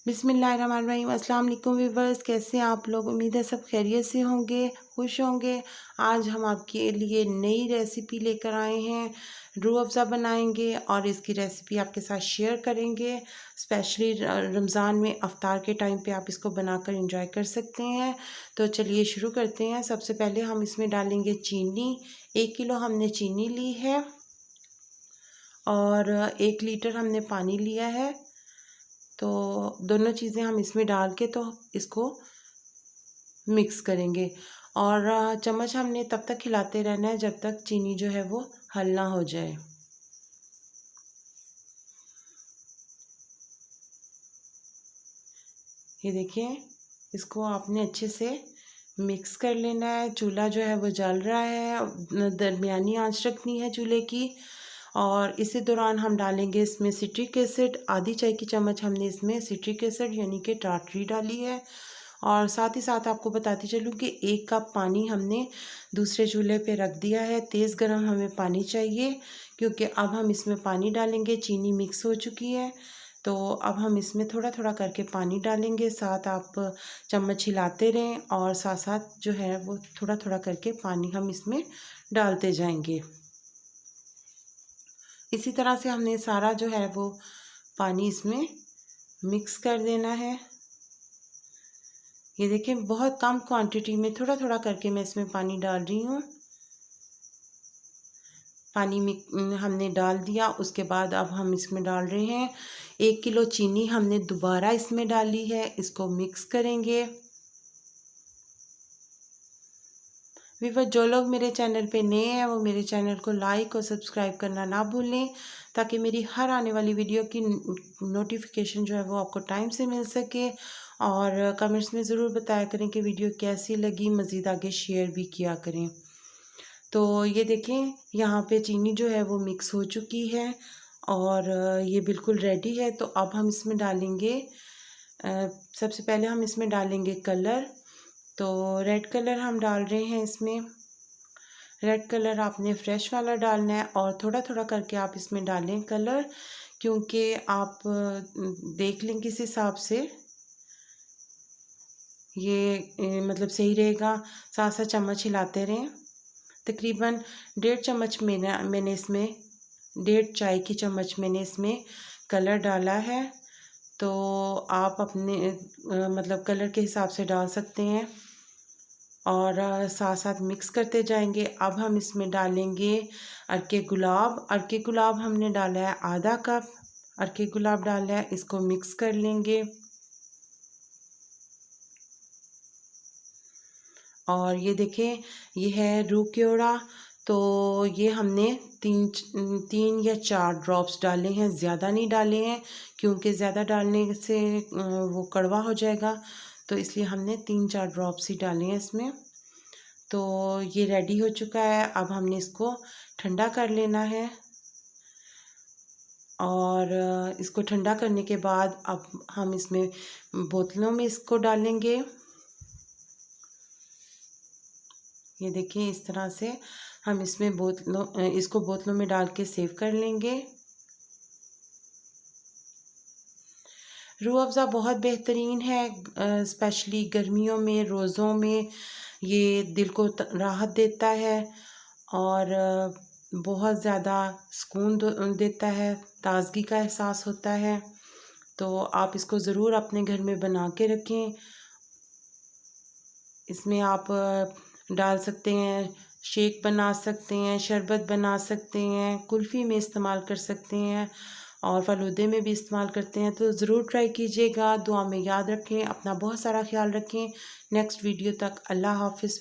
बिस्मिल्लाहिर्रहमानिर्रहीम। अस्सलाम वालेकुम व्यूअर्स, कैसे हैं आप लोग? उम्मीद है सब खैरियत से होंगे, खुश होंगे। आज हम आपके लिए नई रेसिपी लेकर आए हैं। रूह अफ़ज़ा बनाएंगे और इसकी रेसिपी आपके साथ शेयर करेंगे। स्पेशली रमज़ान में अफ्तार के टाइम पे आप इसको बनाकर एंजॉय कर सकते हैं। तो चलिए शुरू करते हैं। सबसे पहले हम इसमें डालेंगे चीनी। 1 किलो हमने चीनी ली है और 1 लीटर हमने पानी लिया है। तो दोनों चीज़ें हम इसमें डाल के तो इसको मिक्स करेंगे और चम्मच हमने तब तक हिलाते रहना है जब तक चीनी जो है वो हल ना हो जाए। ये देखिए, इसको आपने अच्छे से मिक्स कर लेना है। चूल्हा जो है वो जल रहा है, दरमियानी आंच रखनी है चूल्हे की। और इसी दौरान हम डालेंगे इसमें सिट्रिक एसिड। आधी चाय की चम्मच हमने इसमें सिट्रिक एसिड यानी कि टाटरी डाली है। और साथ ही साथ आपको बताती चलूँ कि 1 कप पानी हमने दूसरे चूल्हे पे रख दिया है। तेज़ गरम हमें पानी चाहिए क्योंकि अब हम इसमें पानी डालेंगे। चीनी मिक्स हो चुकी है तो अब हम इसमें थोड़ा थोड़ा करके पानी डालेंगे। साथ आप चम्मच हिलाते रहें और साथ साथ जो है वो थोड़ा थोड़ा करके पानी हम इसमें डालते जाएंगे। इसी तरह से हमने सारा जो है वो पानी इसमें मिक्स कर देना है। ये देखिए, बहुत कम क्वांटिटी में थोड़ा थोड़ा करके मैं इसमें पानी डाल रही हूँ। पानी में हमने डाल दिया। उसके बाद अब हम इसमें डाल रहे हैं 1 किलो चीनी हमने दोबारा इसमें डाली है। इसको मिक्स करेंगे। व्यूअर्स, जो लोग मेरे चैनल पे नए हैं वो मेरे चैनल को लाइक और सब्सक्राइब करना ना भूलें ताकि मेरी हर आने वाली वीडियो की नोटिफिकेशन जो है वो आपको टाइम से मिल सके। और कमेंट्स में ज़रूर बताया करें कि वीडियो कैसी लगी, मज़ीद आगे शेयर भी किया करें। तो ये देखें, यहाँ पे चीनी जो है वो मिक्स हो चुकी है और ये बिल्कुल रेडी है। तो अब हम इसमें डालेंगे, सबसे पहले हम इसमें डालेंगे कलर। तो रेड कलर हम डाल रहे हैं इसमें। रेड कलर आपने फ्रेश वाला डालना है और थोड़ा थोड़ा करके आप इसमें डालें कलर, क्योंकि आप देख लें किस हिसाब से ये मतलब सही रहेगा। साथ साथ चम्मच हिलाते रहें। तकरीबन 1.5 चम्मच मैंने इसमें 1.5 चाय की चम्मच मैंने इसमें कलर डाला है। तो आप अपने मतलब कलर के हिसाब से डाल सकते हैं और साथ साथ मिक्स करते जाएंगे। अब हम इसमें डालेंगे अर्के गुलाब। अर्के गुलाब हमने डाला है आधा कप अर्के गुलाब डाला है। इसको मिक्स कर लेंगे और ये देखें, ये है रूह केवड़ा। तो ये हमने 3 या 4 ड्रॉप्स डाले हैं, ज़्यादा नहीं डाले हैं क्योंकि ज़्यादा डालने से वो कड़वा हो जाएगा। तो इसलिए हमने 3-4 ड्रॉप्स ही डाले हैं इसमें। तो ये रेडी हो चुका है। अब हमने इसको ठंडा कर लेना है और इसको ठंडा करने के बाद अब हम इसमें बोतलों में इसको डालेंगे। ये देखिए, इस तरह से हम इसमें इसको बोतलों में डाल के सेव कर लेंगे। रूह अफ़ज़ा बहुत बेहतरीन है, स्पेशली गर्मियों में, रोज़ों में ये दिल को राहत देता है और बहुत ज़्यादा सुकून देता है, ताज़गी का एहसास होता है। तो आप इसको ज़रूर अपने घर में बना के रखें। इसमें आप डाल सकते हैं, शेक बना सकते हैं, शरबत बना सकते हैं, कुल्फ़ी में इस्तेमाल कर सकते हैं और फ़लूदे में भी इस्तेमाल करते हैं। तो ज़रूर ट्राई कीजिएगा। दुआ में याद रखें, अपना बहुत सारा ख्याल रखें। नेक्स्ट वीडियो तक अल्लाह हाफ़िज़।